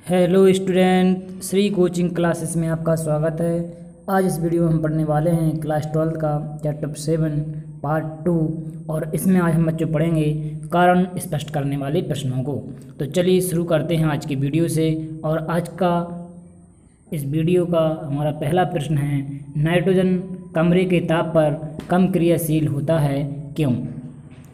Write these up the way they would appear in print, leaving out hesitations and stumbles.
Hello student, Shri coaching classes में आपका स्वागत है। आज इस वीडियो में हम पढ़ने वाले हैं क्लास 12 का चैप्टर 7 पार्ट 2 और इसमें आज हम बच्चों पढ़ेंगे कारण स्पष्ट करने वाले प्रश्नों को। तो चलिए शुरू करते हैं आज की वीडियो से। और आज का इस वीडियो का हमारा पहला प्रश्न है, नाइट्रोजन कमरे के ताप पर कम क्रियाशील होता है, क्यों?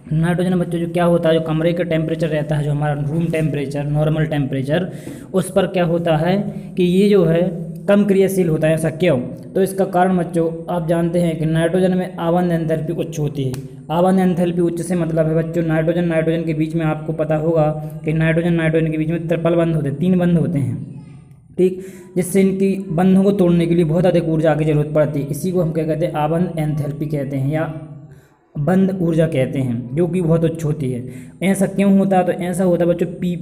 नाइट्रोजन बच्चों जो क्या होता है, जो कमरे का टेम्परेचर रहता है, जो हमारा रूम टेम्परेचर, नॉर्मल टेम्परेचर, उस पर क्या होता है कि ये जो है कम क्रियाशील होता है। ऐसा क्यों? तो इसका कारण बच्चों आप जानते हैं कि नाइट्रोजन में आबंध एंथैल्पी उच्च होती है। आबंध एंथैल्पी उच्च से मतलब है बच्चों नाइट्रोजन के बीच में आपको पता होगा कि नाइट्रोजन के बीच में ट्रिपल बंध होते हैं, 3 बंध होते हैं, ठीक, जिससे इनकी बंधों को तोड़ने के लिए बहुत अधिक ऊर्जा की जरूरत पड़ती है। इसी को हम क्या कहते हैं, आबंध एंथैल्पी कहते हैं या बंद ऊर्जा कहते हैं, जो कि बहुत उच्च होती है। ऐसा क्यों होता है? तो ऐसा होता है बच्चों पी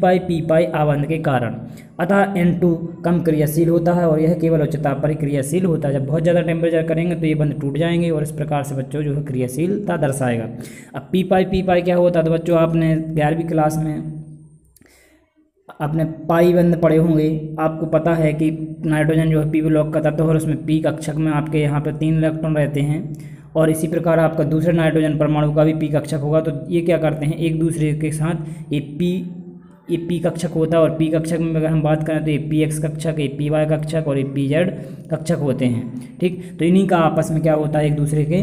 पाई आबंध के कारण। अतः N2 कम क्रियाशील होता है और यह केवल उच्च ताप पर ही क्रियाशील होता है। जब बहुत ज़्यादा टेम्परेचर करेंगे तो ये बंध टूट जाएंगे और इस प्रकार से बच्चों जो है क्रियाशीलता दर्शाएगा। अब पी पाई क्या होता है? तो बच्चों आपने 11वीं क्लास में आपने पाई बंध पढ़े होंगे। आपको पता है कि नाइट्रोजन जो है पी ब्लॉक का तत्व है और उसमें पी कक्षक में आपके यहाँ पर 3 इलेक्ट्रॉन रहते हैं और इसी प्रकार आपका दूसरे नाइट्रोजन परमाणु का भी पी कक्षक होगा। तो ये क्या करते हैं, एक दूसरे के साथ ये पी कक्षक होता है और पी कक्षक में अगर हम बात करें तो ये पी एक्स कक्षक, ये पी वाई कक्षक और ये पी जेड कक्षक होते हैं, ठीक। तो इन्हीं का आपस में क्या होता है, एक दूसरे के,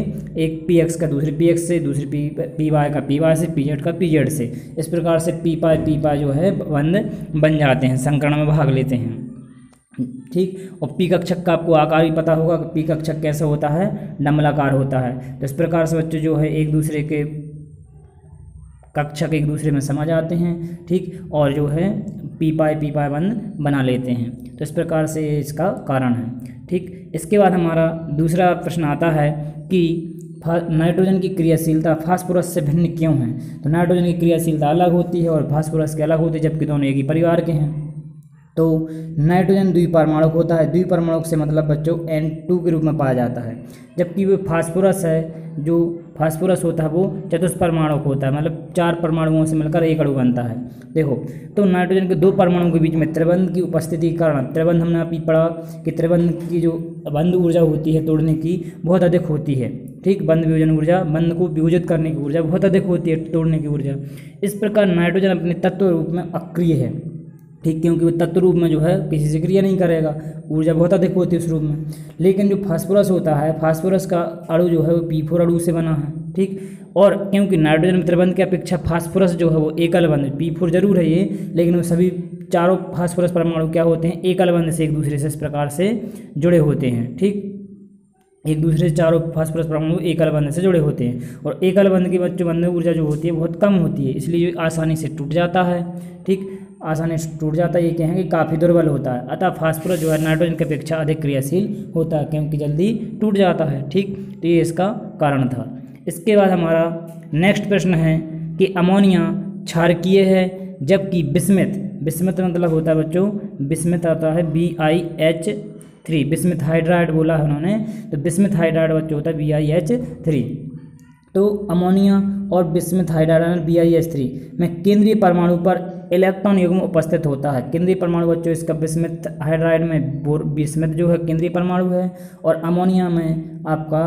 एक पी एक्स का दूसरे पी एक्स से, दूसरे पी वाई का पी वाई से, पी जेड का पी जेड से, इस प्रकार से पी पाई जो है बंध बन जाते हैं, संकरण में भाग लेते हैं, ठीक। और पी कक्षक का आपको आकार भी पता होगा कि पी कक्षक कैसा होता है, डमलाकार होता है। तो इस प्रकार से बच्चों जो है एक दूसरे के कक्षक एक दूसरे में समा जाते हैं, ठीक, और जो है पी पाई बंध बना लेते हैं। तो इस प्रकार से इसका कारण है, ठीक। इसके बाद हमारा दूसरा प्रश्न आता है कि नाइट्रोजन की क्रियाशीलता फास्फोरस से भिन्न क्यों है? तो नाइट्रोजन की क्रियाशीलता अलग होती है और फास्फोरस के अलग होती है, जबकि दोनों एक ही परिवार के हैं। तो नाइट्रोजन द्विपरमाणुक होता है। द्विपरमाणुक से मतलब बच्चों N2 के रूप में पाया जाता है, जबकि वो फास्फोरस है, जो फास्फोरस होता है वो चतुष्परमाणुक होता है, मतलब 4 परमाणुओं से मिलकर एक अणु बनता है। देखो, तो नाइट्रोजन के 2 परमाणुओं के बीच में त्रिबंध की उपस्थिति के कारण, त्रिबंध हमने अभी पढ़ा कि त्रिबंध की जो बंध ऊर्जा होती है तोड़ने की बहुत अधिक होती है, ठीक। बंध वियोजन ऊर्जा, बंध को वियोजित करने की ऊर्जा बहुत अधिक होती है, तोड़ने की ऊर्जा। इस प्रकार नाइट्रोजन अपने तत्व रूप में अक्रिय है, ठीक, क्योंकि वो तत्व रूप में जो है किसी से क्रिया नहीं करेगा, ऊर्जा बहुत अधिक होती है उस रूप में। लेकिन जो फास्फोरस होता है, फास्फोरस का अणु जो है वो P4 अणु से बना है, ठीक। और क्योंकि नाइट्रोजन में त्रिबंध की अपेक्षा फास्फोरस जो है वो एकल बंध, P4 जरूर है ये, लेकिन वो सभी चारों फास्फोरस परमाणु क्या होते हैं, एकल बंध से एक दूसरे से इस प्रकार से जुड़े होते हैं, ठीक। एक दूसरे से चारों फास्फोरस परमाणु एकल बंध से जुड़े होते हैं और एकल बंध की बच्चों बंध ऊर्जा जो होती है बहुत कम होती है, इसलिए आसानी से टूट जाता है, ठीक, आसानी से टूट जाता है। ये कहें कि काफ़ी दुर्बल होता है। अतः फास्फोरस जो है नाइट्रोजन की अपेक्षा अधिक क्रियाशील होता है, क्योंकि जल्दी टूट जाता है, ठीक। तो ये इसका कारण था। इसके बाद हमारा नेक्स्ट प्रश्न है कि अमोनिया क्षारकीय है, जबकि बिस्मथ मतलब होता है बच्चों, बिस्मथ आता है BiH3, बिस्मथ हाइड्राइड बोला है उन्होंने, तो बिस्मथ हाइड्राइड बच्चों होता है BiH3। तो अमोनिया और बिस्मथ हाइड्राइड BiH3 में केंद्रीय परमाणु पर इलेक्ट्रॉन युग्म उपस्थित होता है। केंद्रीय परमाणु बच्चों इसका बिस्मथ हाइड्राइड में बिस्मथ जो है केंद्रीय परमाणु है और अमोनिया में आपका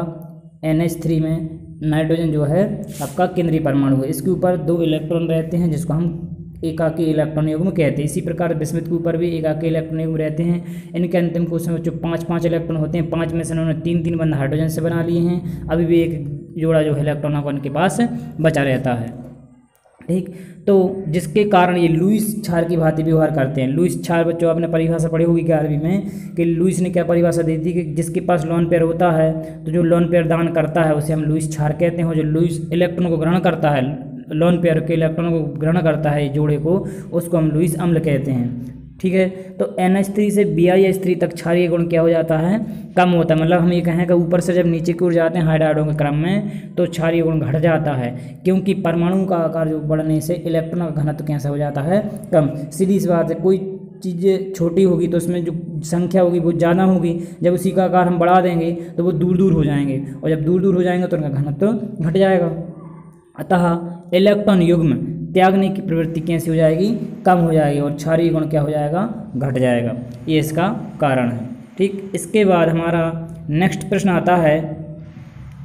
NH3 में नाइट्रोजन जो है आपका केंद्रीय परमाणु है। इसके ऊपर 2 इलेक्ट्रॉन रहते हैं जिसको हम एकाकी इलेक्ट्रॉन युग्म कहते हैं। इसी प्रकार बिस्मथ के ऊपर भी एकाकी इलेक्ट्रॉन युग्म रहते हैं। इनके अंतिम कोश में बच्चों 5 इलेक्ट्रॉन होते हैं, 5 में से उन्होंने 3 बंध हाइड्रोजन से बना लिए हैं। अभी भी एक जोड़ा जो है इलेक्ट्रॉन का उनके पास बचा रहता है, ठीक। तो जिसके कारण ये लुईस क्षार की भांति व्यवहार करते हैं। लुईस क्षार बच्चों आपने परिभाषा पढ़ी होगी 11वीं में कि लुईस ने क्या परिभाषा दी थी कि जिसके पास लोन पेयर होता है तो जो लोन पेयर दान करता है उसे हम लुईस क्षार कहते हैं, और जो लुईस इलेक्ट्रॉन को ग्रहण करता है, लोन पेयर के इलेक्ट्रॉन को ग्रहण करता है जोड़े को, उसको हम लुईस अम्ल कहते हैं, ठीक है। तो NH3 से BiH3 तक क्षारीय गुण क्या हो जाता है, कम होता है। मतलब हम ये कहें कि ऊपर से जब नीचे की ओर जाते हैं हाइड्राइडों के क्रम में तो क्षारीय गुण घट जाता है, क्योंकि परमाणु का आकार जो बढ़ने से इलेक्ट्रॉन का घनत्व कैसा हो जाता है, कम। सीधी सी बात है, कोई चीज़ें छोटी होगी तो उसमें जो संख्या होगी वो ज़्यादा होगी, जब उसी का आकार हम बढ़ा देंगे तो वो दूर दूर हो जाएंगे, और जब दूर दूर हो जाएंगे तो उनका घनत्व घट जाएगा। अतः इलेक्ट्रॉन युग्म त्यागने की प्रवृत्ति कैसी हो जाएगी, कम हो जाएगी, और क्षारीय गुण क्या हो जाएगा, घट जाएगा। ये इसका कारण है। ठीक, इसके बाद हमारा नेक्स्ट प्रश्न आता है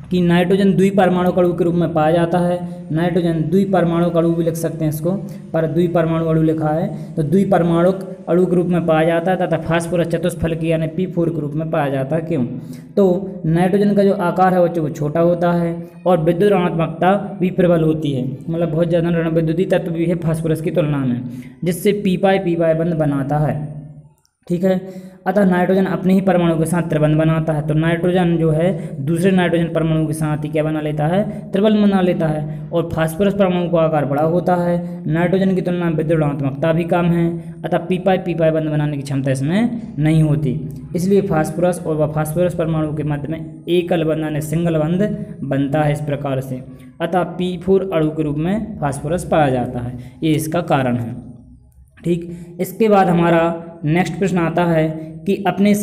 कि नाइट्रोजन द्विपरमाणु अणु के रूप में पाया जाता है। नाइट्रोजन द्विपरमाणु अणु भी लिख सकते हैं इसको, पर द्विपरमाणु अणु लिखा है तो द्विपरमाणु अणु के रूप में पाया जाता है तथा फास्फोरस चतुष्फलकीय यानी P4 के रूप में पाया जाता है। क्यों? तो नाइट्रोजन का जो आकार है वो छोटा होता है और विद्युत ऋणात्मकता भी प्रबल होती है, मतलब बहुत ज़्यादा ऋण विद्युतीय तत्व भी है फास्फोरस की तुलना में, जिससे पी पाई बंध बनाता है। ठीक है, अतः नाइट्रोजन अपने ही परमाणु के साथ त्रिबंध बनाता है। तो नाइट्रोजन जो है दूसरे नाइट्रोजन परमाणु के साथ ही क्या बना लेता है, त्रिबंध बना लेता है। और फास्फोरस परमाणु का आकार बड़ा होता है, नाइट्रोजन की तुलना में विद्युत ऋणात्मकता भी कम है, अतः पी पाई बंध बनाने की क्षमता इसमें नहीं होती। इसलिए फास्फोरस और वह फास्फोरस परमाणु के मध्य में एकल बंध यानी सिंगल बंध बनता है इस प्रकार से, अतः P4 अणु के रूप में फास्फोरस पाया जाता है। ये इसका कारण है। ठीक, इसके बाद हमारा नेक्स्ट प्रश्न आता है कि अपने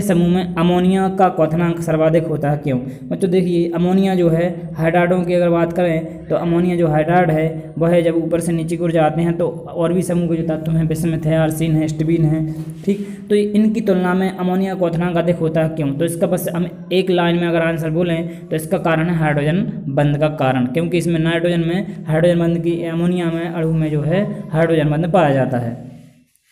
समूह में अमोनिया का क्वथनांक सर्वाधिक होता है। क्यों? बच्चों देखिए, अमोनिया जो है हाइड्राइडों की अगर बात करें तो अमोनिया जो हाइड्राइड है वह जब ऊपर से नीचे की ओर जाते हैं तो और भी समूह के जो तत्व हैं बिस्मुथ है, आर्सेन है, स्टिबिन है, ठीक, तो इनकी तुलना में अमोनिया का क्वथनांक अधिक होता है। क्यों? तो इसका बस हम एक लाइन में अगर आंसर बोलें तो इसका कारण है हाइड्रोजन बंध का कारण, क्योंकि इसमें नाइट्रोजन में हाइड्रोजन बंध की, अमोनिया में अणु में जो है हाइड्रोजन बंध पाया जाता है।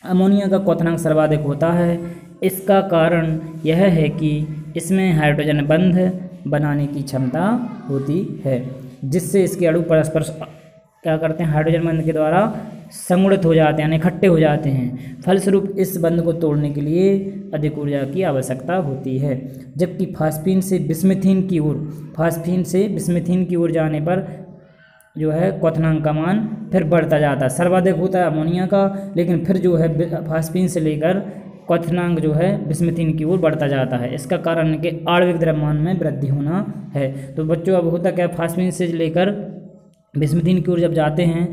अमोनिया का क्वथनांक सर्वाधिक होता है। इसका कारण यह है कि इसमें हाइड्रोजन बंध बनाने की क्षमता होती है, जिससे इसके अणु परस्पर क्या करते हैं, हाइड्रोजन बंध के द्वारा संगुणित हो जाते हैं यानी इकट्ठे हो जाते हैं। फलस्वरूप इस बंध को तोड़ने के लिए अधिक ऊर्जा की आवश्यकता होती है। जबकि फास्फीन से बिस्मुथीन की ओर जाने पर जो है क्वथनांक का मान फिर बढ़ता जाता है। सर्वाधिक होता है अमोनिया का, लेकिन फिर जो है फास्फीन से लेकर क्वथनांक जो है बिस्मुथीन की ओर बढ़ता जाता है। इसका कारण है कि आणविक द्रव्यमान में वृद्धि होना है। तो बच्चों अब होता क्या, फास्फीन से लेकर बिस्मुथीन की ओर जब जाते हैं,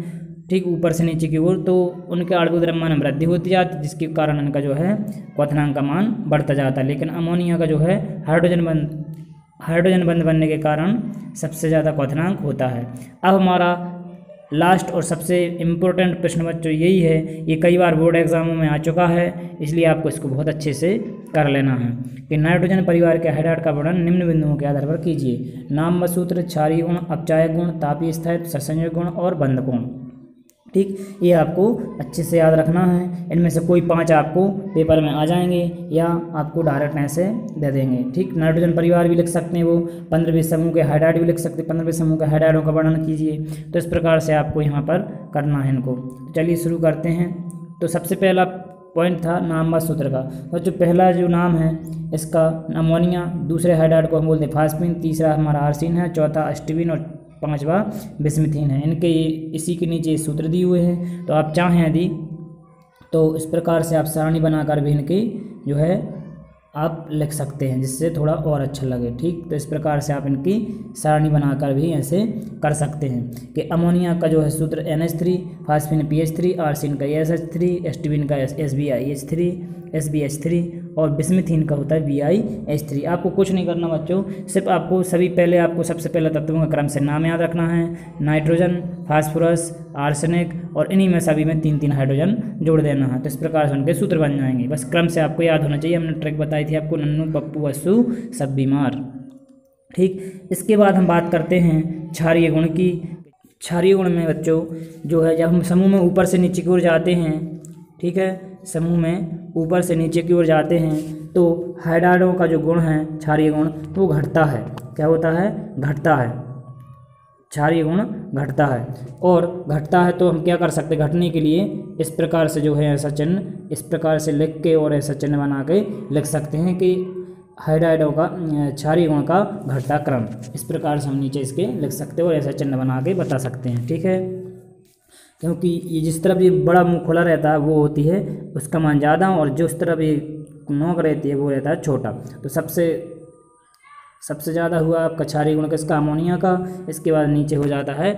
ठीक, ऊपर से नीचे की ओर, तो उनके आणविक द्रव्यमान में वृद्धि होती जाती है, जिसके कारण इनका जो है क्वथनांक का मान बढ़ता जाता है। लेकिन अमोनिया का जो है हाइड्रोजन बंध बनने के कारण सबसे ज़्यादा क्वथनांक होता है। अब हमारा लास्ट और सबसे इम्पोर्टेंट प्रश्न बच्चों यही है, ये कई बार बोर्ड एग्जामों में आ चुका है, इसलिए आपको इसको बहुत अच्छे से कर लेना है कि नाइट्रोजन परिवार के हाइड्राइड का वर्णन निम्न बिंदुओं के आधार पर कीजिए। नाम व सूत्र, क्षारीय गुण, अपचायक गुण, तापीय स्थायित्व, सहसंयोजक गुण और बंध कोण। ठीक, ये आपको अच्छे से याद रखना है। इनमें से कोई 5 आपको पेपर में आ जाएंगे या आपको डायरेक्ट ऐसे दे देंगे। ठीक, नाइट्रोजन परिवार भी लिख सकते हैं, वो 15वें समूह के हाइड्राइड भी लिख सकते हैं, 15वें समूह के हाइड्राइडों का वर्णन कीजिए। तो इस प्रकार से आपको यहाँ पर करना है इनको। चलिए शुरू करते हैं। तो सबसे पहला पॉइंट था नाम व सूत्र का। तो जो पहला जो नाम है इसका अमोनिया, दूसरे हाइड्राइड को हम बोलते हैं फास्फीन, तीसरा हमारा आर्सेन है, चौथा स्टिबिन और 5वां बिस्मुथीन है। इनके इसी के नीचे सूत्र दिए हुए हैं, तो आप चाहें यदि तो इस प्रकार से आप सारणी बनाकर भी इनकी जो है आप लिख सकते हैं, जिससे थोड़ा और अच्छा लगे। ठीक, तो इस प्रकार से आप इनकी सारणी बनाकर भी ऐसे कर सकते हैं कि अमोनिया का जो है सूत्र NH3, फास्फीन PH3, आर्सेन का SH3, स्टिबिन का SbH3 और बिस्मुथीन का होता है BiH3। आपको कुछ नहीं करना बच्चों, सिर्फ आपको सबसे पहले तत्वों का क्रम से नाम याद रखना है। नाइट्रोजन, फास्फोरस, आर्सेनिक और इन्हीं में सभी में 3-3 हाइड्रोजन जोड़ देना है। तो इस प्रकार से उनके सूत्र बन जाएंगे। बस क्रम से आपको याद होना चाहिए। हमने ट्रिक बताई थी आपको, नन्नू, पप्पू, अस्सू, सब बीमार। ठीक, इसके बाद हम बात करते हैं क्षारीय गुण की। क्षारीय गुण में बच्चों जो है जब हम समूह में ऊपर से नीचे की ओर जाते हैं, ठीक है, समूह में ऊपर से नीचे की ओर जाते हैं तो हाइड्राइडों का जो गुण है क्षारीय गुण वो घटता है। क्या होता है? घटता है। क्षारीय गुण घटता है, और घटता है तो हम क्या कर सकते हैं, घटने के लिए इस प्रकार से जो है ऐसा चिन्ह इस प्रकार से लिख के और ऐसा चिन्ह बना के लिख सकते हैं कि हाइड्राइडों का क्षारीय गुण का घटता क्रम। इस प्रकार से हम नीचे इसके लिख सकते हैं और ऐसा चिन्ह बना के बता सकते हैं। ठीक है, क्योंकि ये जिस तरफ ये बड़ा मुंह खुला रहता है वो होती है उसका मान ज़्यादा, और जो इस तरफ ये नोक रहती है वो रहता है छोटा। तो सबसे ज़्यादा हुआ आपका क्षारीय गुण किसका? अमोनिया का। इसके बाद नीचे हो जाता है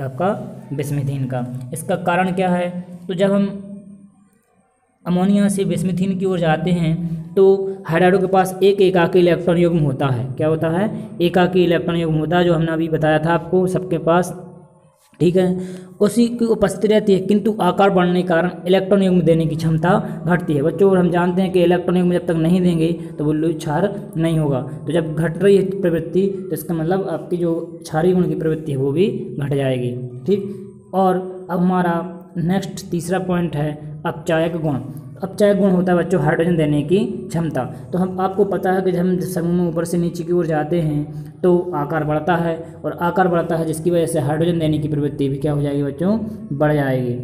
आपका बिस्मुथीन का। इसका कारण क्या है? तो जब हम अमोनिया से बिस्मुथीन की ओर जाते हैं तो हाइड्राइडों के पास एक एकाकी इलेक्ट्रॉन युग्म होता है। क्या होता है? एकाकी इलेक्ट्रॉन युग्म होता है, जो हमने अभी बताया था आपको सबके पास। ठीक है, उसी की उपस्थिति रहती है, किंतु आकार बढ़ने के कारण इलेक्ट्रॉन युग्म देने की क्षमता घटती है बच्चों। और हम जानते हैं कि इलेक्ट्रॉन युग्म जब तक नहीं देंगे तो वो लोई क्षार नहीं होगा। तो जब घट रही है प्रवृत्ति तो इसका मतलब आपकी जो क्षारीय गुण की प्रवृत्ति है वो भी घट जाएगी। ठीक, और अब हमारा नेक्स्ट तीसरा पॉइंट है अपचायक गुण। अपचायक गुण होता है बच्चों हाइड्रोजन देने की क्षमता। तो हम आपको पता है कि जब हम समूह में ऊपर से नीचे की ओर जाते हैं तो आकार बढ़ता है, और आकार बढ़ता है जिसकी वजह से हाइड्रोजन देने की प्रवृत्ति भी क्या हो जाएगी बच्चों, बढ़ जाएगी।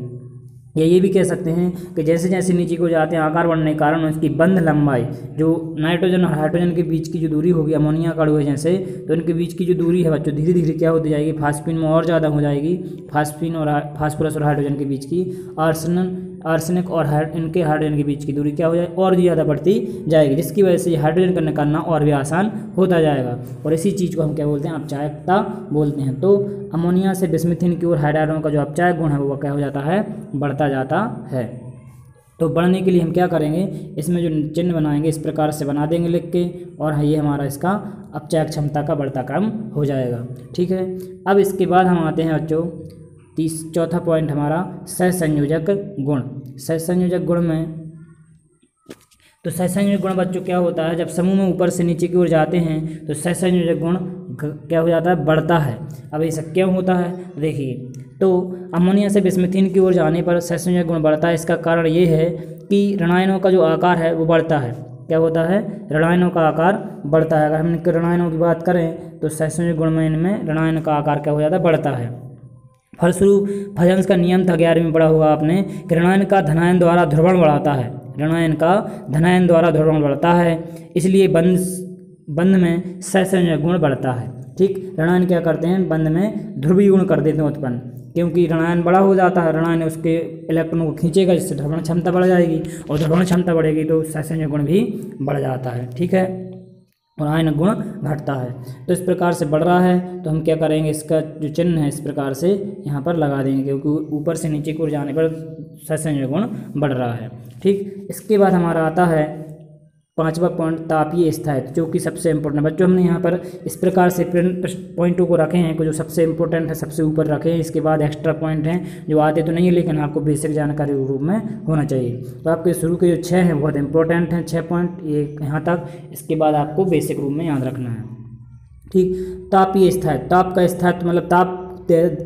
या ये भी कह सकते हैं कि जैसे जैसे नीचे को जाते हैं आकार बढ़ने के कारण उसकी बंध लंबाई, जो नाइट्रोजन और हाइड्रोजन के बीच की जो दूरी होगी अमोनिया का अणु जैसे, तो इनके बीच की जो दूरी है बच्चों धीरे धीरे क्या होती जाएगी, फास्फीन में और ज़्यादा हो जाएगी। फास्फीन और फास्फोरस और हाइड्रोजन के बीच की आर्सेनिक और इनके हाइड्रोजन के बीच की दूरी क्या हो जाए, और ज़्यादा बढ़ती जाएगी, जिसकी वजह से ये हाइड्रोजन का निकालना और भी आसान होता जाएगा। और इसी चीज़ को हम क्या बोलते हैं, अपचायकता बोलते हैं। तो अमोनिया से बिस्मिथिन की ओर हाइड्रोजन का जो अपचायक गुण है वो क्या हो जाता है, बढ़ता जाता है। तो बढ़ने के लिए हम क्या करेंगे, इसमें जो चिन्ह बनाएंगे इस प्रकार से बना देंगे लिख के, और ये हमारा इसका अपचायक क्षमता का बढ़ता क्रम हो जाएगा। ठीक है, अब इसके बाद हम आते हैं बच्चों चौथा पॉइंट हमारा सहसंयोजक गुण। सहसंयोजक गुण में तो सहसंयोजक गुण बच्चों क्या होता है, जब समूह में ऊपर से नीचे की ओर जाते हैं तो सहसंयोजक गुण क्या हो जाता है, बढ़ता है। अब ऐसा क्यों होता है, देखिए, तो अमोनिया से बिस्मिथीन की ओर जाने पर सहसंयोजक गुण बढ़ता है। इसका कारण ये है कि ऋणायनों का जो आकार है वो बढ़ता है। क्या होता है, ऋणायनों का आकार बढ़ता है। अगर हम ऋणायनों की बात करें तो सहसंयोजक गुण में इनमें ऋणायन का आकार क्या हो जाता है, बढ़ता है। फलस्वरूप फजंस का नियम था 11वीं में पढ़ा होगा आपने कि ऋणायन का धनायन द्वारा ध्रुवण बढ़ाता है। ऋणायन का धनायन द्वारा ध्रुवण बढ़ता है, इसलिए बंध में सहसंयोजक गुण बढ़ता है। ठीक, ऋणायन क्या करते हैं, बंध में ध्रुवीय गुण कर देते हैं उत्पन्न, क्योंकि ऋणायन बड़ा हो जाता है, ऋणायन उसके इलेक्ट्रॉनों को खींचेगा जिससे ध्रुवण क्षमता बढ़ जाएगी, और ध्रुवण क्षमता बढ़ेगी तो सहसंयोजक गुण भी बढ़ जाता है। ठीक है, और आयनिक गुण घटता है। तो इस प्रकार से बढ़ रहा है तो हम क्या करेंगे, इसका जो चिन्ह है इस प्रकार से यहाँ पर लगा देंगे, क्योंकि ऊपर से नीचे की ओर जाने पर सहसंयोजक गुण बढ़ रहा है। ठीक, इसके बाद हमारा आता है पांचवा पॉइंट तापीय स्थायित्व, जो कि सबसे इंपॉर्टेंट है। बच्चों हमने यहाँ पर इस प्रकार से पॉइंटों को रखे हैं कि जो सबसे इंपॉर्टेंट है सबसे ऊपर रखे हैं। इसके बाद एक्स्ट्रा पॉइंट हैं जो आते तो नहीं है लेकिन आपको बेसिक जानकारी के रूप में होना चाहिए। तो आपके शुरू के जो 6 हैं बहुत इंपॉर्टेंट हैं, 6 पॉइंट ये यहाँ तक। इसके बाद आपको बेसिक रूप में याद रखना है। ठीक, तापीय स्थायित्व, ताप का स्थायित्व मतलब ताप,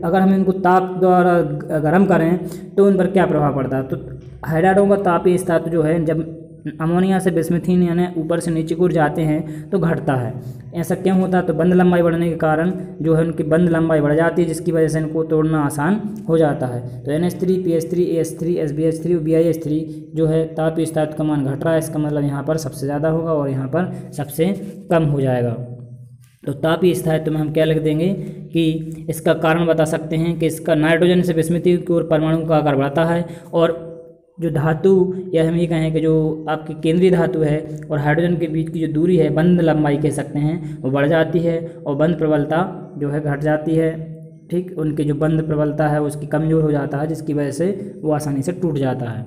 अगर हम इनको ताप द्वारा गर्म करें तो उन पर क्या प्रभाव पड़ता है। तो हाइड्राइडों का तापीय स्थायित्व जो है जब अमोनिया से बिस्मिथीन यानी ऊपर से नीचे की ओर जाते हैं तो घटता है। ऐसा क्यों होता है, तो बंध लंबाई बढ़ने के कारण जो है उनकी बंध लंबाई बढ़ जाती है, जिसकी वजह से इनको तोड़ना आसान हो जाता है। तो NH3, PH3, AH3, SBH3 और BiH3 जो है तापीय स्थायित्व का मान घट रहा है। इसका मतलब यहाँ पर सबसे ज़्यादा होगा और यहाँ पर सबसे कम हो जाएगा। तो तापीय स्थायित्व में हम क्या लिख देंगे कि इसका कारण बता सकते हैं कि इसका नाइट्रोजन से बिस्मिथीन की ओर परमाणु का आकार बढ़ता है, और जो धातु या हम ये कहें कि जो आपकी केंद्रीय धातु है और हाइड्रोजन के बीच की जो दूरी है, बंध लंबाई कह सकते हैं, वो बढ़ जाती है, और बंध प्रबलता जो है घट जाती है। ठीक, उनकी जो बंध प्रबलता है उसकी कमज़ोर हो जाता है, जिसकी वजह से वो आसानी से टूट जाता है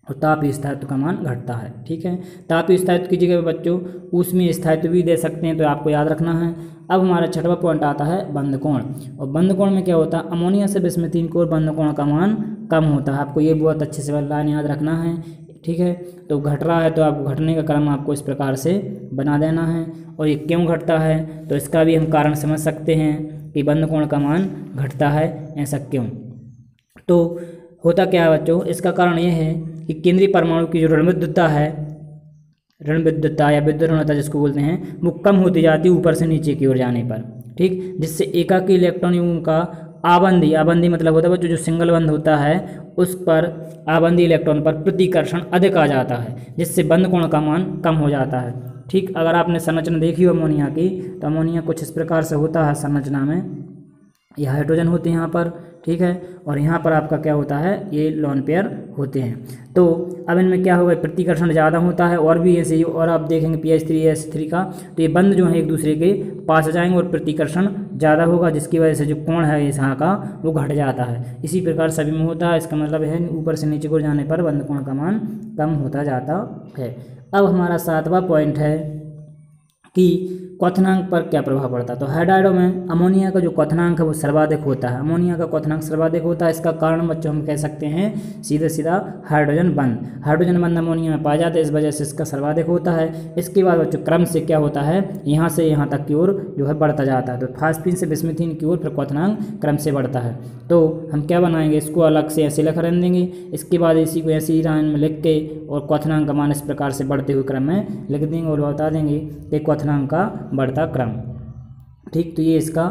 और तापीय स्थायित्व का मान घटता है। ठीक है, तापीय स्थायित्व की जगह बच्चों ऊष्मीय स्थायित्व भी दे सकते हैं, तो आपको याद रखना है। अब हमारा छठवां पॉइंट आता है बंध कोण। और बंध कोण में क्या होता है, अमोनिया से बिस्मिथीन की ओर बंध कोण का मान कम होता है। आपको ये बहुत अच्छे से लाइन याद रखना है। ठीक है, तो घट रहा है तो आपको घटने का क्रम आपको इस प्रकार से बना देना है। और ये क्यों घटता है, तो इसका भी हम कारण समझ सकते हैं कि बंध कोण का मान घटता है, ऐसा क्यों। तो होता क्या है बच्चों, इसका कारण ये है कि केंद्रीय परमाणु की जो ऋण विद्युतता है, ऋण विद्युतता या विद्युत ऋणता जिसको बोलते हैं, वो कम होती जाती है ऊपर से नीचे की ओर जाने पर। ठीक, जिससे एकाकी इलेक्ट्रॉन युग्म का आबंदी मतलब होता है बच्चों जो सिंगल बंध होता है उस पर आबंदी इलेक्ट्रॉन पर प्रतिकर्षण अधिक आ जाता है, जिससे बंध कोण का मान कम हो जाता है। ठीक, अगर आपने संरचना देखी हो अमोनिया की, तो अमोनिया कुछ इस प्रकार से होता है संरचना में, ये हाइड्रोजन होते हैं यहाँ पर। ठीक है, और यहाँ पर आपका क्या होता है, ये लोन पेयर होते हैं। तो अब इनमें क्या होगा, प्रतिकर्षण ज़्यादा होता है, और भी ऐसे ही। और आप देखेंगे PH3 AH3 का, तो ये बंध जो है एक दूसरे के पास आ जाएंगे और प्रतिकर्षण ज़्यादा होगा, जिसकी वजह से जो कोण है इस यहाँ का वो घट जाता है। इसी प्रकार सभी में होता है। इसका मतलब है ऊपर से नीचे को जाने पर बंध कोण का मान कम होता जाता है। अब हमारा 7वां पॉइंट है कि क्वथनांक पर क्या प्रभाव पड़ता है। तो हाइड्राइडो में अमोनिया का जो क्वथनांक है वो सर्वाधिक होता है। अमोनिया का क्वथनांक सर्वाधिक होता है। इसका कारण बच्चों हम कह सकते हैं सीधे सीधा हाइड्रोजन बंध अमोनिया में पाए जाते हैं, इस वजह से इसका सर्वाधिक होता है। इसके बाद बच्चों क्रम से क्या होता है, यहाँ से यहाँ तक की ओर जो है बढ़ता जाता है। तो फास्फीन से बिस्मुथीन की ओर फिर क्वथनांक क्रम से बढ़ता है। तो हम क्या बनाएंगे, इसको अलग से ऐसे लिख देंगे। इसके बाद इसी को ऐसी लाइन में लिख के और क्वथनांक का मान इस प्रकार से बढ़ते हुए क्रम में लिख देंगे और बता देंगे कि क्वथनांक का बढ़ता क्रम। ठीक, तो ये इसका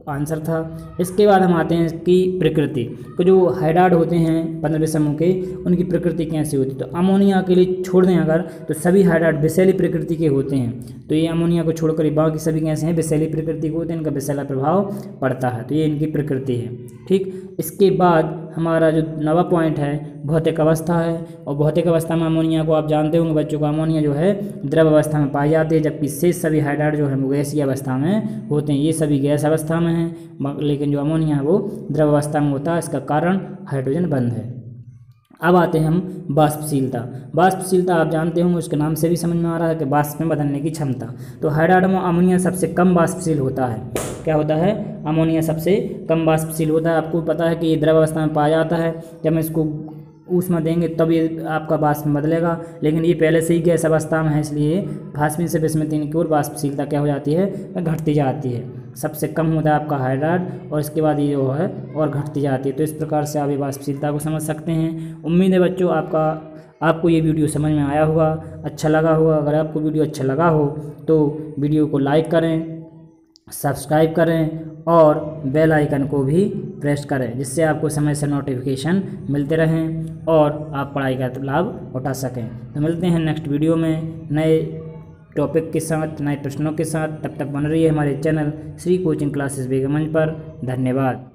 आंसर था। इसके बाद हम आते हैं कि प्रकृति को, जो हाइड्राइड होते हैं 15वें समूह के, उनकी प्रकृति कैसी होती है। तो अमोनिया के लिए छोड़ दें अगर, तो सभी हाइड्राइड विषैली प्रकृति के होते हैं। तो ये अमोनिया को छोड़कर बाकी सभी कैसे हैं, विषैली प्रकृति के होते हैं, इनका विषैला प्रभाव पड़ता है। तो ये इनकी प्रकृति है। ठीक, इसके बाद हमारा जो नवा पॉइंट है भौतिक अवस्था है। और भौतिक अवस्था में अमोनिया को आप जानते होंगे बच्चों को, अमोनिया जो है द्रव अवस्था में पाई जाती है, जबकि शेष सभी हाइड्राइड जो है वो गैसीय अवस्था में होते हैं। ये सभी गैस अवस्था में हैं, लेकिन जो अमोनिया है वो द्रव अवस्था में होता है। इसका कारण हाइड्रोजन बंध है। अब आते हैं हम वाष्पशीलता आप जानते होंगे, उसके नाम से भी समझ में आ रहा है कि वाष्प में बदलने की क्षमता। तो हाइड्राइड में अमोनिया सबसे कम वाष्पशील होता है। क्या होता है, अमोनिया सबसे कम वाष्पशील होता है। आपको पता है कि ये द्रव अवस्था में पाया जाता है, जब हम इसको ऊष्मा देंगे तब ये आपका वाष्प में बदलेगा, लेकिन ये पहले से ही गैस अवस्था में है, इसलिए फास्फीन से बिस्मुथीन की ओर वाष्पशीलता क्या हो जाती है, घटती जाती है। सबसे कम होता है आपका हाइड्राइड और इसके बाद ये जो है और घटती जाती है। तो इस प्रकार से आप ये वाष्पशीलता को समझ सकते हैं। उम्मीद है बच्चों आपको ये वीडियो समझ में आया होगा, अच्छा लगा होगा। अगर आपको वीडियो अच्छा लगा हो तो वीडियो को लाइक करें, सब्सक्राइब करें और बेल आइकन को भी प्रेस करें, जिससे आपको समय से नोटिफिकेशन मिलते रहें और आप पढ़ाई का लाभ उठा सकें। तो मिलते हैं नेक्स्ट वीडियो में नए टॉपिक के साथ, नए प्रश्नों के साथ। तब तक बन रही है हमारे channel Shri coaching classes Begumganj पर। धन्यवाद।